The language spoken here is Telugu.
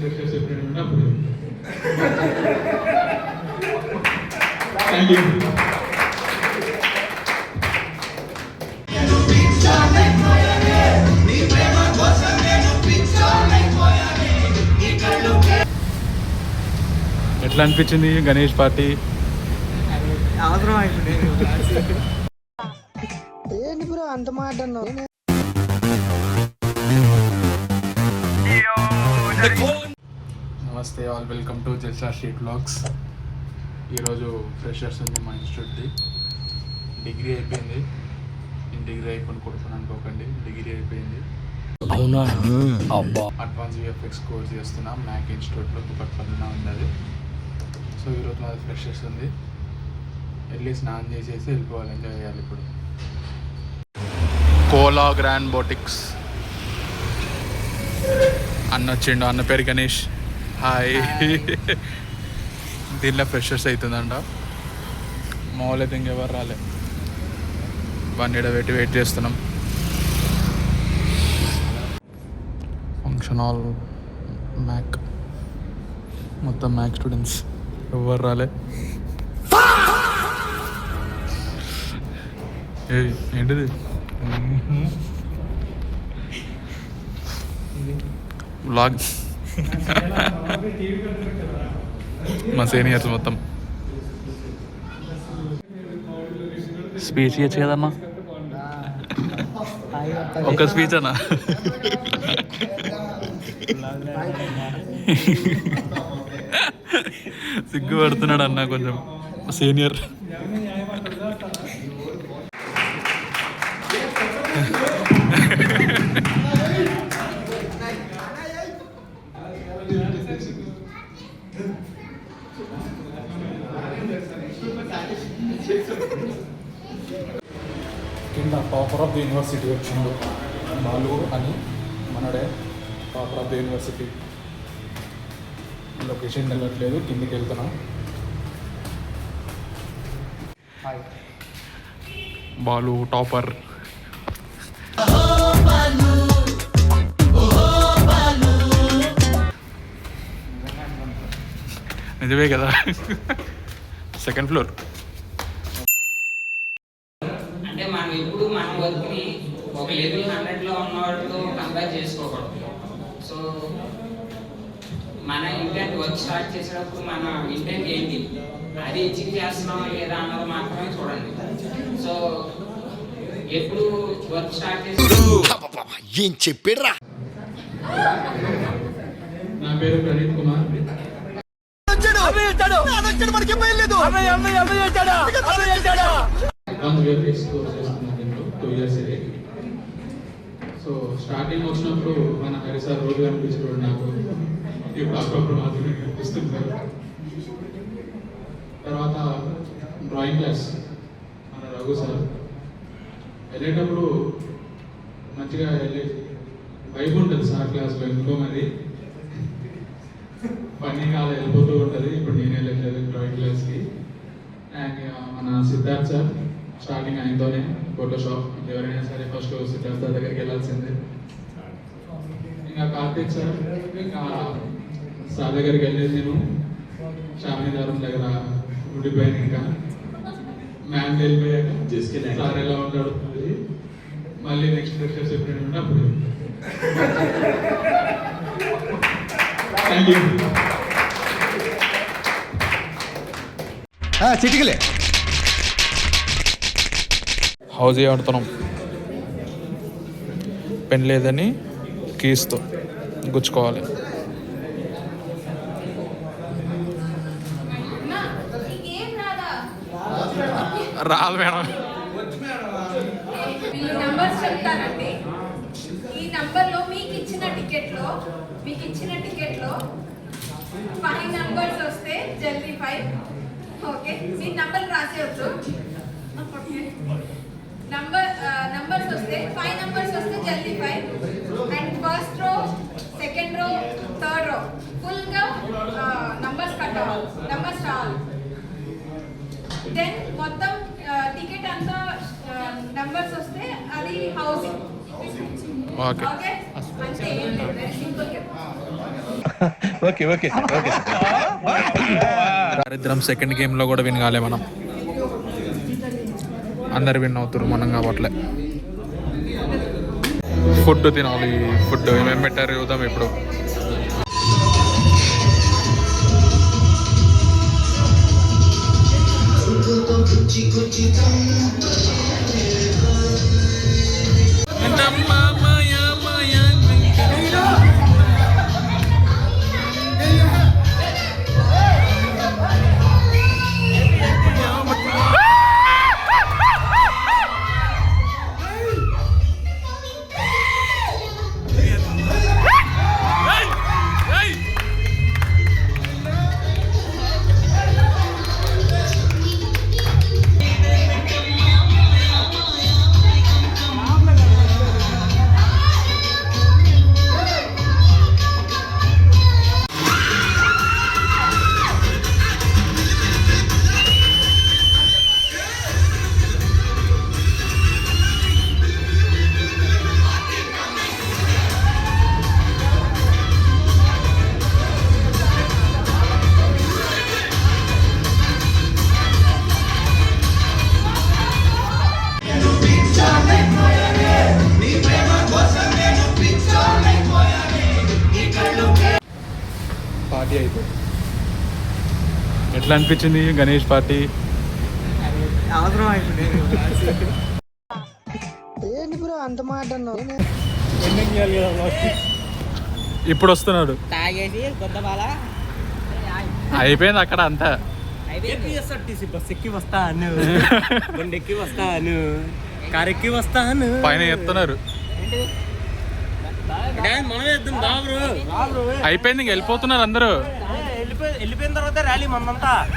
ఫ్రెషర్స్ ఎప్పుడైనా ఉంటే అప్పుడు థ్యాంక్ యూ. ఎట్లా అనిపించింది గణేష్ పార్టీ? అవసరం అయిపోయింది ఏంటి బ్రో అంత మాట అన్నావు? నమస్తే all, welcome to Jalsa street vlogs. ఈరోజు ఫ్రెషర్స్ ఉంది మా ఇన్స్టిట్యూట్ది. డిగ్రీ అయిపోయింది. నేను డిగ్రీ అయిపోయి కొడుకుని అనుకోకండి, డిగ్రీ అయిపోయింది. అవునా? అడ్వాన్స్ విఎఫ్ఎక్స్ కోర్స్ చేస్తున్నాం మ్యాక్ ఇన్స్టిట్యూట్లో కుకట్పల్లిలో ఉన్నది. సో ఈరోజు మాది ఫ్రెషర్స్ ఉంది. వెళ్ళి స్నానం చేసేసి వెళ్ళిపోవాలి, ఎంజాయ్ చేయాలి. ఇప్పుడు కోలా గ్రాండ్ బోటిక్స్ అన్న వచ్చిండు. అన్న పేరు గణేష్. హాయ్. దీనిలో ఫ్రెషర్స్ అవుతుందంట. మా వాళ్ళు అయితే ఇంకెవరు రాలే. బండి పెట్టి వెయిట్ చేస్తున్నాం. ఫంక్షన్ హాల్ మ్యాక్, మొత్తం మ్యాక్ స్టూడెంట్స్, ఎవరు రాలే. ఏంటిది? వ్లాగ్ మా సీనియర్స్ మొత్తం. స్పీచ్ ఇవ్వచ్చు కదమ్మా, ఒక స్పీచ్ అన్నా. సిగ్గుపడుతున్నాడు అన్న కొంచెం సీనియర్. కింద టాపర్ ఆఫ్ ది యూనివర్సిటీ వచ్చిండు బాలు అని, మనడే topper of the university. Location వెళ్ళట్లేదు, కిందికి వెళ్తున్నాం. బాలు టాపర్. నిజమే కదా. Second floor. అంటే మనం ఇప్పుడు మన వర్క్ని ఒక లెవెల్ 100లో ఉన్నవాడితో కంపేర్ చేసుకోకూడదు. సో మన ఇంటెంట్ వర్క్ స్టార్ట్ చేసేటప్పుడు మన ఇంటెంట్ ఏంటి, అది అచీవ్ చేస్తున్నామా లేదా అన్నది మాత్రమే చూడండి. సో ఎప్పుడు వర్క్ స్టార్ట్ చేసి ఏం చెప్పారా? నా పేరు ప్రణీత్ కుమార్. సో స్టార్టింగ్ వచ్చినప్పుడు మన హరి సార్ రోజు కనిపించాడు నాకు, ఇప్పుడు అప్పుడప్పుడు మాత్రమే కనిపిస్తుంటారు. తర్వాత డ్రాయింగ్ క్లాస్ మన రఘు సార్. వెళ్ళేటప్పుడు మంచిగా వైబ్ ఉంటుంది సార్ క్లాస్లో. ఇంకో మరి పని కాదు వెళ్ళిపోతూ ఉంటుంది. ఇప్పుడు నేను వెళ్ళట్లేదు డ్రాయింగ్ క్లాస్కి. అండ్ మన సిద్ధార్థ్ సార్, స్టార్టింగ్ ఆయనతోనే ఫోటోషాప్. ఎవరైనా సరే ఫస్ట్ సిద్ధార్థ్ సార్ దగ్గరికి వెళ్ళాల్సిందే. ఇంకా కార్తీక్ సార్, ఇంకా సార్ దగ్గరికి వెళ్ళేది నేను శామిదారం దగ్గర ఉండిపోయాను. ఇంకా మ్యామ్ వెళ్ళిపోయాక సార్ ఎలా ఉంటాడు, మళ్ళీ నెక్స్ట్ ఫ్రెషర్స్ ఎప్పుడైనా ఉంటే అప్పుడు. Thank you. చిటికలే హౌస్ ఆడుతున్నాం. పెన్ లేదని కీస్తో గుచ్చుకోవాలి. రాదు మేడం. నంబర్స్ చెప్తానండి. ఈ నంబర్లో మీకు ఇచ్చిన టికెట్లో 5 నంబర్స్ వస్తే జల్దీ 5. ఓకే, మీ నంబర్ రాసేయచ్చు. నంబర్స్ వస్తే 5 నంబర్స్ వస్తే జల్దీ 5. And first row, second row, third row ఫుల్గా నంబర్స్ కట్ అవ్వాలి, నంబర్స్ రావాలి. దెన్ మొత్తం టికెట్ అంతా నంబర్స్ వస్తే అది హౌసింగ్. ఓకే, అంటే వెరీ సింపుల్. ఇద్దరం సెకండ్ గేమ్లో కూడా విన్ కాలే మనం. అందరు విన్ అవుతారు, మనం కావట్లే. ఫుడ్ తినాలి. ఫుడ్ ఏమేమి పెట్టారు చూద్దాం ఇప్పుడు. పార్టీ అయితే ఎట్లా అనిపించింది గణేష్ పార్టీ? అవసరం అయిపోయింది. ఏంటి బ్రో అంత మాట అన్నావు? ఇప్పుడు వస్తున్నాడు, తాగేసి కొత్త బాల అయిపోయింది అక్కడ అంతా. ఏపీఎస్ఆర్టీసీ బస్ ఎక్కి వస్తా అను, బండి ఎక్కి వస్తా అను, కార్ ఎక్కి వస్తా అను. పైన ఎత్తున్నారు. మనమే ఇద్దాం రా బ్రో. అయిపోయింది, ఇంక వెళ్ళిపోతున్నారు అందరూ. వెళ్ళిపోయిన తర్వాత ర్యాలీ మనంతా.